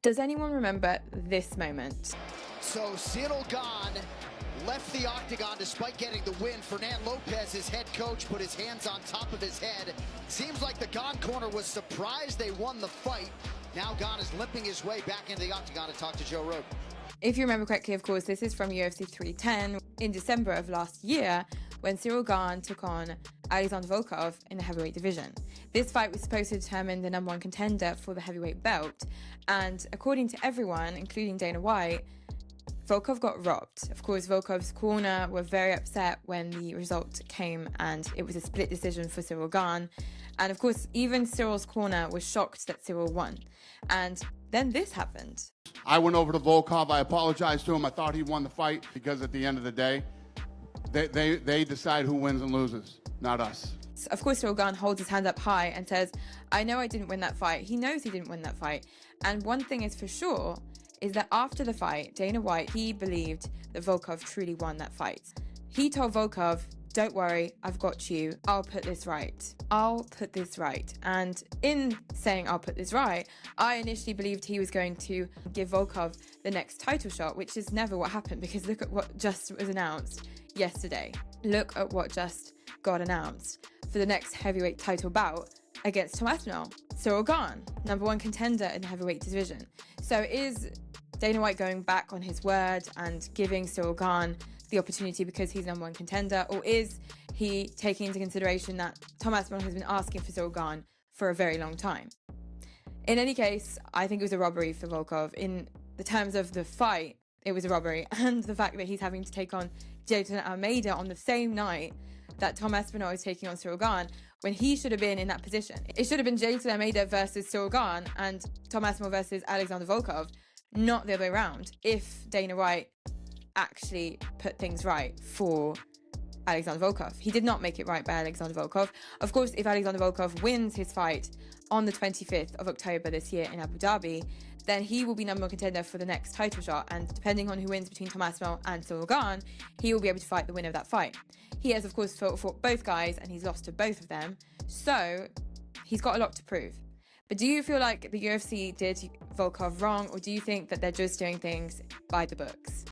Does anyone remember this moment? So Ciryl Gane left the octagon despite getting the win. Fernand Lopez, his head coach, put his hands on top of his head. Seems like the Gane corner was surprised they won the fight. Now Gane is limping his way back into the octagon to talk to Joe Rogan. If you remember correctly, of course, this is from UFC 310 in December of last year when Ciryl Gane took on Alexander Volkov in the heavyweight division. This fight was supposed to determine the #1 contender for the heavyweight belt, and according to everyone, including Dana White, Volkov got robbed. Of course, Volkov's corner were very upset when the result came and it was a split decision for Ciryl Gane. And of course, even Cyryl's corner was shocked that Ciryl won. And then this happened. I went over to Volkov. I apologized to him. I thought he won the fight because at the end of the day, they decide who wins and loses, not us. Of course, Ciryl Gane holds his hand up high and says, I know I didn't win that fight. He knows he didn't win that fight. And one thing is for sure, is that after the fight, Dana White, he believed that Volkov truly won that fight. He told Volkov, don't worry, I've got you. I'll put this right. I'll put this right. And in saying I'll put this right, I initially believed he was going to give Volkov the next title shot, which is never what happened because look at what just was announced yesterday. Look at what just got announced for the next heavyweight title bout against Tom Aspinall. Ciryl Gane, #1 contender in the heavyweight division. So is Dana White going back on his word and giving Ciryl Gane the opportunity because he's #1 contender, or is he taking into consideration that Tom Aspinall has been asking for Ciryl Gane for a very long time? In any case, I think it was a robbery for Volkov. In the terms of the fight, it was a robbery, and the fact that he's having to take on Jason Almeida on the same night that Tom Aspinall is taking on Ciryl Gane, when he should have been in that position. It should have been Jason Almeida versus Ciryl Gane and Tom Aspinall versus Alexander Volkov, not the other way around, if Dana White actually put things right for Alexander Volkov. He did not make it right by Alexander Volkov. Of course, if Alexander Volkov wins his fight on the 25th of October this year in Abu Dhabi, then he will be #1 contender for the next title shot, and depending on who wins between Tom Aspinall and Ciryl Gane, he will be able to fight the winner of that fight. He has, of course, fought both guys, and he's lost to both of them, so he's got a lot to prove. But do you feel like the UFC did Volkov wrong, or do you think that they're just doing things by the books?